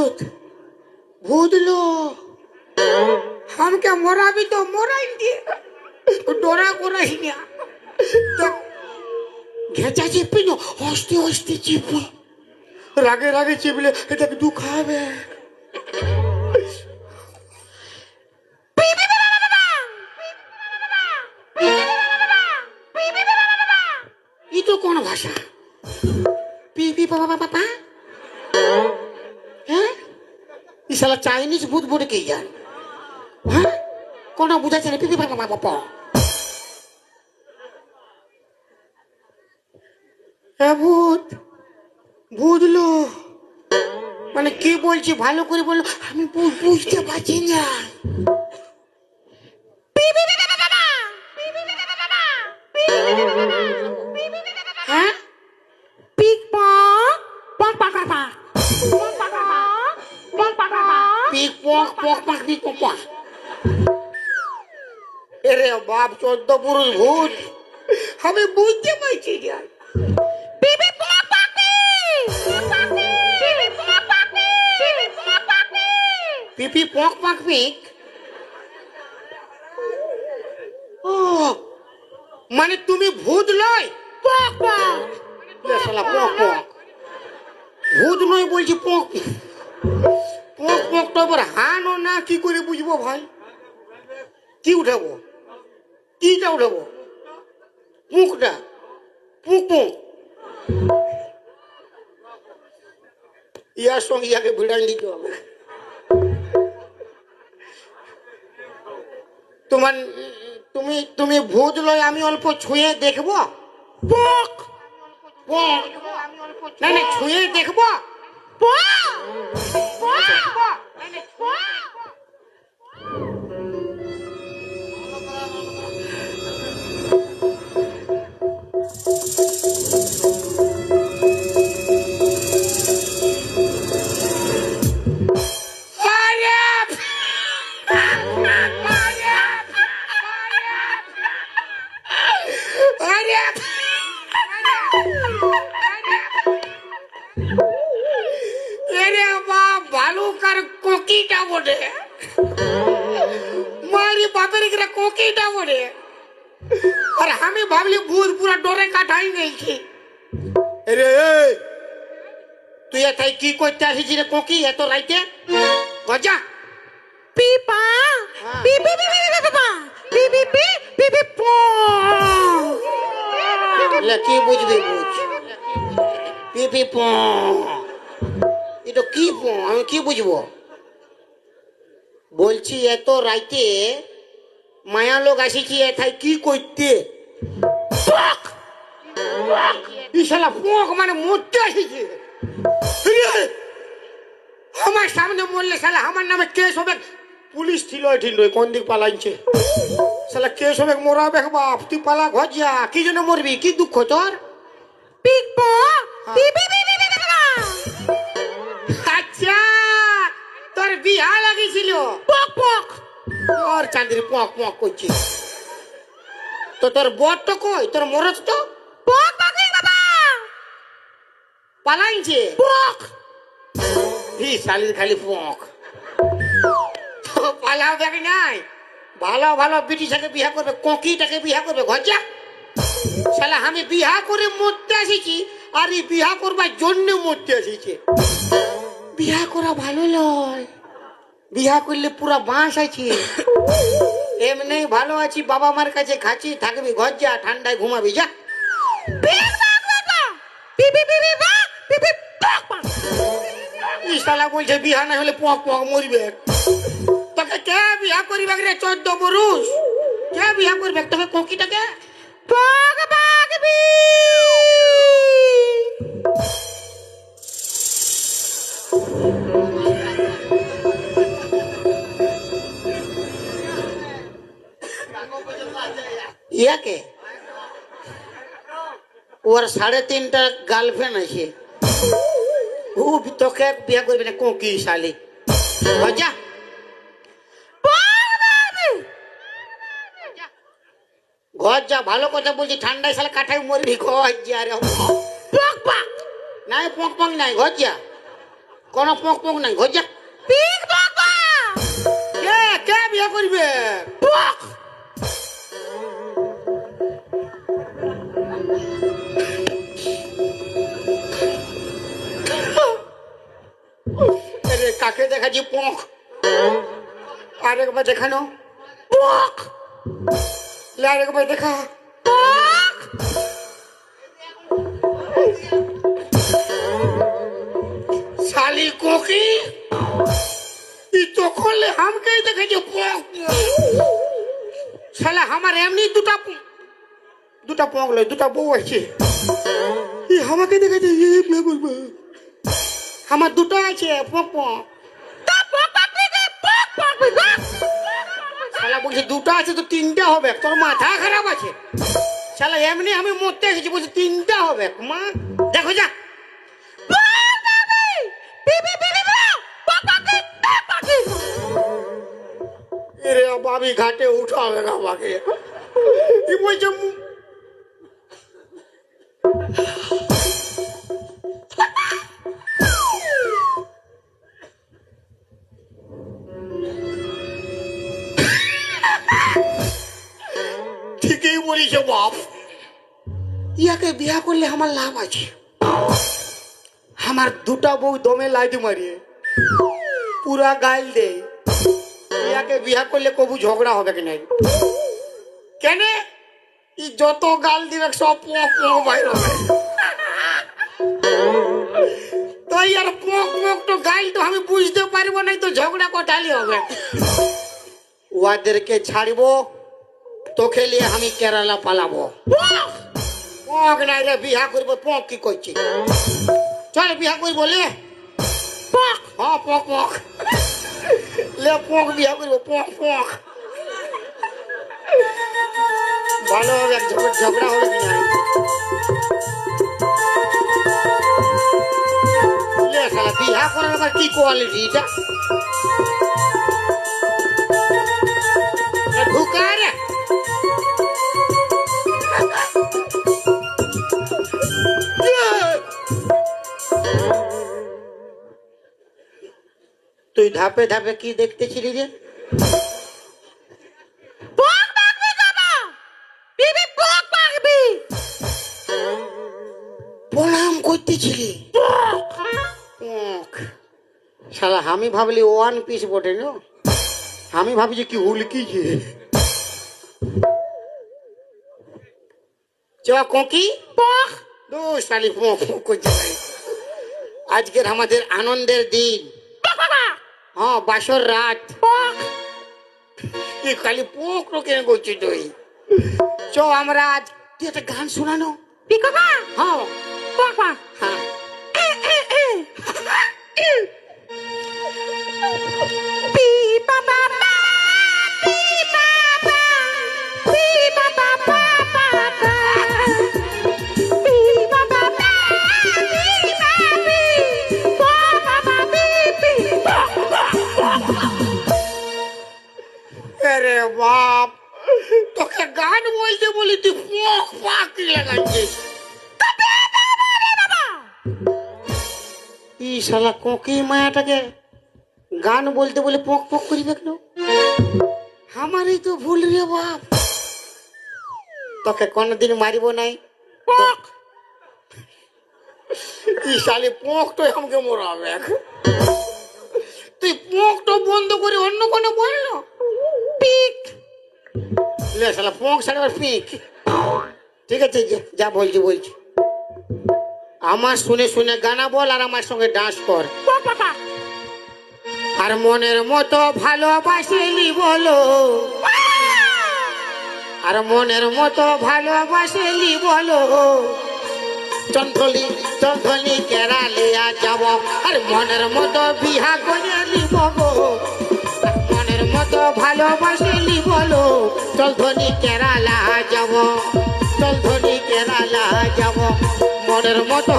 ভূত ভূত লো हमके मोरा भी तो मोरा इंडिया डोरा कोराई ना घेचा चिपी नो हस्ते हस्ते चिपी रागे रागे चिपले এটা দুখাবে ये तो कौन भाषा पी पी पापा पापा हैं ये साला चाइनीज भूत बोल के यार हाँ कौन बुझा चले पी पी पापा पापा ভূত বুঝলো মানে কি বলছি ভালো করে বললো আমি বুঝতে পারছি না হ্যাঁ পিক পক পক পক পক পিক পক পক পক পিক পক এরে বাপ 14 পুরুষ ভূত আমি বুঝতে পারছি না পিপি পক পাক পিক ও মানে তুমি ভূত লয় পক পক শালা পক পক ভূত নয় বলছি পক পক পক তো আবার হানো না কি করে বুঝবো ভাই কি উঠাবো কিটা উঠাবো মুখটা পুক পুক ইয়ার সঙ্গে ইয়াকে ভিড়াই নিতে হবে তোমার তুমি তুমি ভূত লয় আমি অল্প ছুঁয়ে দেখবো পক পক না না ছুঁয়ে দেখবো পক পক ভালুকার কোকিটা বটে মারি বাপের গিরা কোকিটা বটে আর আমি ভাবলি ভূত পুরা ডরে কাটাই গেছি রে তুই এটাই কি করতে আসিস রে কোকি এত রাইতে গজা পিপা পিপি পিপি পিপা পিপি পিপি পো লে কি বুঝবি বুঝ পিপি পো এটা কি পো আমি কি বুঝবো বলছি এত রাইতে মায়া লোক আসিছি এথায় কি করতে পক এই শালা পক মানে মরতে আসিছে আমার সামনে মরলে শালা আমার নামে কেস হবে পুলিশ ছিল ঠিক নয় কোন দিক পালাইছে শালা কেস হবে মরাবে বাপ তুই পালা ঘর যা কি জন্য মরবি কি দুঃখ তোর পিক পক পিপি পিপি আচ্ছা তোর বিহা লাগিয়েছিল পক পক তোর চাঁদের পক পক করছিস তো তোর বর তো কই তোর মরদ তো পক পাকি বাবা পালাইছে পক হি শালির খালি পক তো পালাবে কি নাই ভালো ভালো বিটিটাকে বিয়া করবে কোকিটাকে বিয়া করবে ঘরজা শালা আমি বিয়া করে মরতে আসিছি আর এই বিয়া করবার জন্য মরতে আসিছে বিয়া করা ভালো লয় বিয়া করলে পুরা বাঁশ আছে এমনি ভালো আছি বাবা মার কাছে খাচ্ছি থাকবি ঘর যা ঠান্ডায় ঘুমাবি যা শালা বলছে বিয়া না হলে পক পক মরবে তোকে কে বিয়া করিবে রে 14 পুরুষ কে বিয়া করবে তোকে কোকিটাকে পক পাকবি ইয়াকে ওর 3.5টা গার্লফ্রেন্ড আছে ও তোকে বিয়া করবে না কোকি শালি যা ঘর যা ভালো কথা বলছি ঠান্ডায় শালা কাঠায় মরবি ঘর যা রে নাই পক পক নাই ঘর যা কোনো পক পক নাই ঘর যা পিক বাবা কে বিয়া করবে পক আরে কাকে দেখাচ্ছি পক আরেকবার দেখানো পক আরেকবার দেখা শালি কোকি ই তো করলে हमके देखे पॉक শালা আমার এমনি দুটা পক লয় দুটা বউ আছে ই আমাকে দেখাচ্ছে এই মে বলবো আমার দুটো আছে পক পক তা পক পাবি রে পক পাবি গা শালা বলছে দুটো আছে তো তিনটা হবে তোর মাথা খারাপ আছে শালা এমনি আমি মরতে এসেছি বলছে তিনটা হবে মা দেখো যা পক পাবি বিবি বিবি পক পাবি পক পাবি এরে বাবি ঘাটে উঠাবে আমাকে কি বলছে ঠিকই বলিস বাপ ইয়াকে বিয়া করলে আমার লাভ আছে আমার দুটা বউ দমে লাইট মারিয়ে পুরা গাইল দে ইয়াকে বিয়া করলে কবু ঝগড়া হবে কি নাই কেন ই যত গাল দিবে সব পক পক বাইর হবে তো ইয়ার পক পক তো গাইল তো আমি বুঝতে পারবো না তো ঝগড়া কোটালি হবে ওদেরকে ছাড়বো তোকে নিয়ে আমি কেরালা পালাবো পক নাই রে বিয়া করবো পক কি করছি চল বিয়া করবো লে পক হ্যাঁ পক পক লে পক বিয়া করবো পক পক ভালো হবে ঝগড়া হবে কি নাই লে শালা বিয়া করার আবার কি কোয়ালিটি এটা ঢুকা রে তুই ধাপে ধাপে কি দেখতেছিলি রে পক পাবি বাবা বিবি পক পাবি প্রণাম করতেছিলি শালা আমি ভাবলি ওয়ান পিস বটে না আমি ভাবছি কি হুলকি যে চ কোকি পক দু শালি পক পক করছে আজকের আমাদের আনন্দের দিন বাবা হ্যাঁ বাসর রাত পক কি খালি পোক রোকে করছি তুই চ আমরা আজ তুই একটা গান শোনানো পিক বাবা হ্যাঁ পক পক হ্যাঁ পি বাবা পি বাবা পি বাবা বাবা পি বাবা পি বাবা পি বাবা আরে বাপ তোকে গান বলতে বলি তুই পোক পাকি লাগাচ্ছিস ই শালা কোকি মায়াটাকে গান বলতে বলে পক পক করিবে কেন আমারই তো ভুল রে বাপ তোকে কোনদিন মারিব নাই পক ই শালি পোক তো আমাকে মরাবে তুই পোক তো বন্ধ করে অন্য কোনো বললো পিক লে শালা পোক শালা পিক ঠিক আছে যা বলছি বলছি আমার শুনে শুনে গানা বল আর আমার সঙ্গে ডান্স কর পক বাবা আর মনের মতো ভালোবাসিলি বলো আর মনের মতো ভালোবাসিলি বলো চন্দ্রলি চন্দ্রলি কেরালিয়া যাব আর মনের মতো বিহা করে নিব গো আর মনের মতো ভালোবাসিলি বলো চন্দ্রলি কেরালা যাব চন্দ্রলি কেরালা যাব মনের মতো